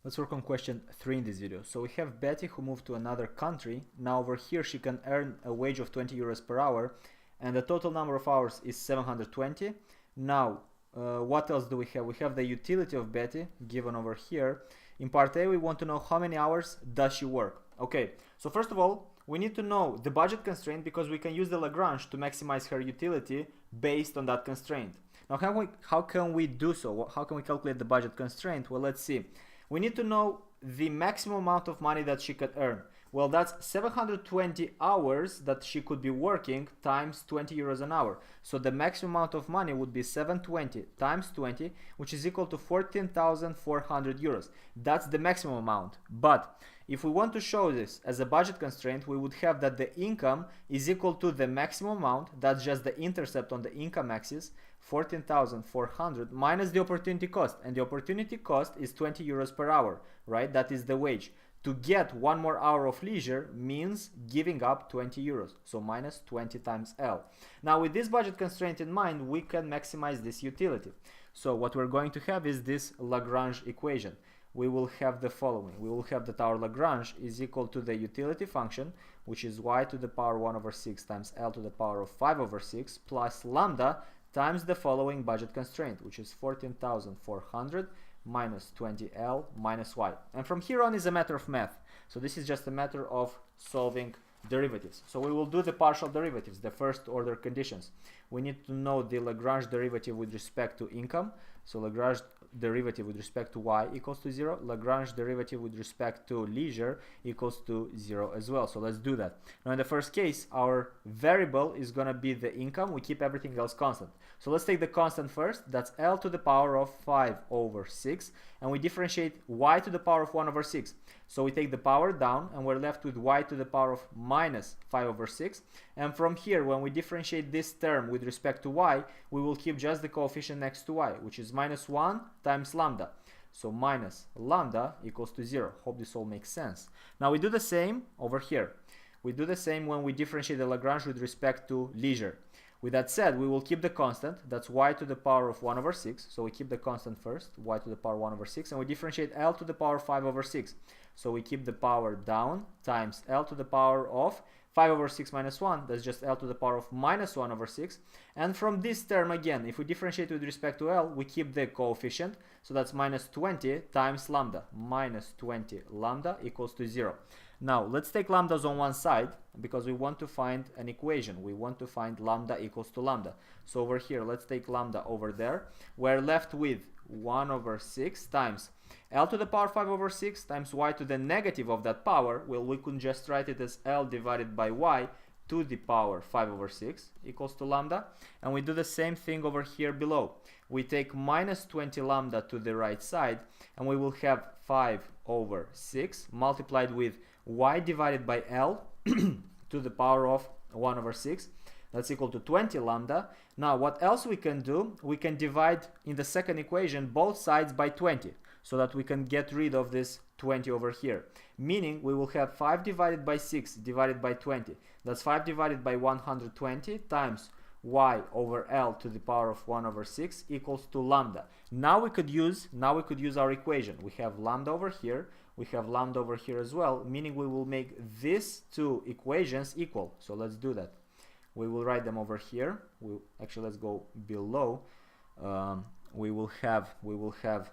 Let's work on question 3 in this video. So we have Betty who moved to another country. Now over here she can earn a wage of 20 euros per hour and the total number of hours is 720. Now what else do we have? We have the utility of Betty given over here. In part A we want to know how many hours does she work. Okay, so first of all we need to know the budget constraint because we can use the Lagrange to maximize her utility based on that constraint. Now how can we do so? How can we calculate the budget constraint? Well, let's see. We need to know the maximum amount of money that she could earn. Well, that's 720 hours that she could be working times 20 euros an hour. So the maximum amount of money would be 720 times 20, which is equal to 14,400 euros. That's the maximum amount. But if we want to show this as a budget constraint, we would have that the income is equal to the maximum amount, that's just the intercept on the income axis, 14,400 minus the opportunity cost, and the opportunity cost is 20 euros per hour, right? That is the wage. To get one more hour of leisure means giving up 20 euros, so minus 20 times L. Now with this budget constraint in mind, we can maximize this utility. So what we're going to have is this Lagrange equation. We will have the following. We will have that our Lagrange is equal to the utility function, which is y to the power 1 over 6 times L to the power of 5 over 6 plus lambda times the following budget constraint, which is 14,400 minus 20L minus y. And from here on is a matter of math. So this is just a matter of solving derivatives. So we will do the partial derivatives, the first order conditions. We need to know the Lagrange derivative with respect to income. So Lagrange derivative with respect to y equals to 0. Lagrange derivative with respect to leisure equals to 0 as well. So let's do that. Now in the first case, our variable is going to be the income. We keep everything else constant. So let's take the constant first. That's L to the power of 5 over 6. And we differentiate y to the power of 1 over 6. So we take the power down and we're left with y to the power of minus 5 over 6. And from here, when we differentiate this term with respect to y, we will keep just the coefficient next to y, which is minus 1 times lambda. So minus lambda equals to 0. Hope this all makes sense. Now we do the same over here. We do the same when we differentiate the Lagrange with respect to leisure. With that said, we will keep the constant. That's y to the power of 1 over 6. So we keep the constant first, y to the power 1 over 6. And we differentiate L to the power 5 over 6. So we keep the power down times L to the power of 5 over 6 minus 1. That's just L to the power of minus 1 over 6. And from this term again, if we differentiate with respect to L, we keep the coefficient. So that's minus 20 times lambda. Minus 20 lambda equals to 0. Now let's take lambdas on one side because we want to find an equation. We want to find lambda equals to lambda. So over here, let's take lambda over there. We're left with 1 over 6 times L to the power 5 over 6 times y to the negative of that power. Well, we could just write it as L divided by y to the power 5 over 6 equals to lambda. And we do the same thing over here below. We take minus 20 lambda to the right side and we will have 5 over 6 multiplied with y divided by L to the power of 1 over 6. That's equal to 20 lambda. Now what else we can do? We can divide in the second equation both sides by 20 so that we can get rid of this 20 over here. Meaning we will have 5 divided by 6 divided by 20. That's 5 divided by 120 times y over L to the power of 1 over 6 equals to lambda. Now we could use our equation. We have lambda over here. We have lambda over here as well, meaning we will make these two equations equal. So let's do that. We will write them over here. Actually, let's go below. We will have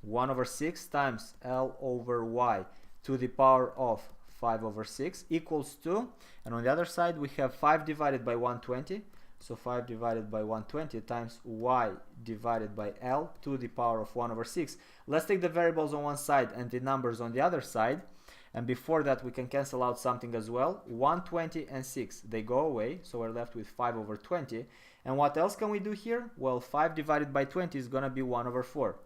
1 over 6 times L over y to the power of 5 over 6 equals to, and on the other side we have 5 divided by 120. So 5 divided by 120 times y divided by L to the power of 1 over 6. Let's take the variables on one side and the numbers on the other side. And before that, we can cancel out something as well. 120 and 6, they go away. So we're left with 5 over 20. And what else can we do here? Well, 5 divided by 20 is going to be 1 over 4.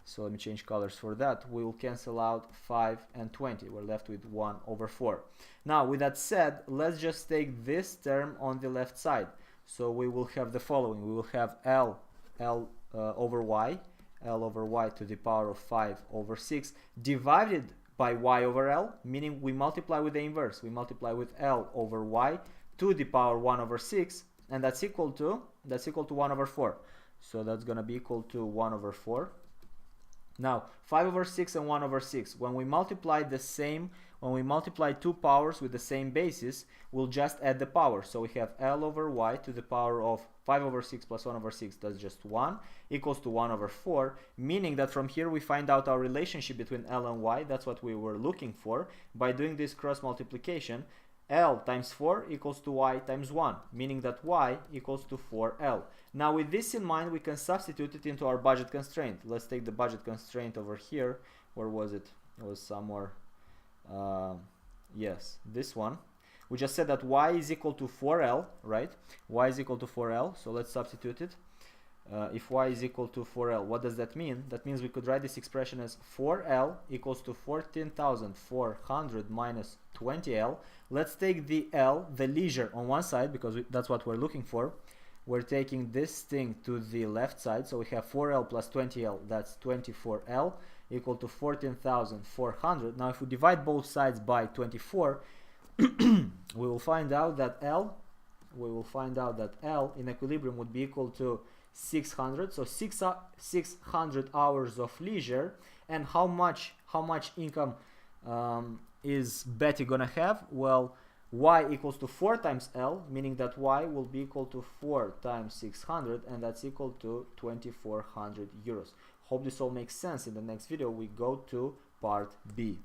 So let me change colors for that. We will cancel out 5 and 20. We're left with 1 over 4. Now, with that said, let's just take this term on the left side. So we will have the following. We will have L over y to the power of 5 over 6 divided by y over L, meaning we multiply with the inverse. We multiply with L over y to the power 1 over 6, and that's equal to 1 over 4. So that's going to be equal to 1 over 4 Now 5 over 6 and 1 over 6, when we multiply two powers with the same basis, we'll just add the power. So we have L over y to the power of 5 over 6 plus 1 over 6, that's just 1, equals to 1 over 4, meaning that from here we find out our relationship between L and y. That's what we were looking for by doing this cross multiplication. L times 4 equals to y times 1, meaning that y equals to 4L. Now with this in mind, we can substitute it into our budget constraint. Let's take the budget constraint over here. Where was it? It was somewhere, yes, this one. We just said that y is equal to 4L, right? Y is equal to 4L, so let's substitute it. If y is equal to 4L, what does that mean? That means we could write this expression as 4L equals to 14,400 minus 20L. Let's take the L, the leisure, on one side, because that's what we're looking for. We're taking this thing to the left side, so we have 4L plus 20L, that's 24L, equal to 14,400. Now if we divide both sides by 24, we will find out that L in equilibrium would be equal to 600, so 600 hours of leisure. And how much income is Betty gonna have? Well, y equals to 4 times L, meaning that y will be equal to 4 times 600, and that's equal to 2,400 euros. Hope this all makes sense. In the next video we go to part B.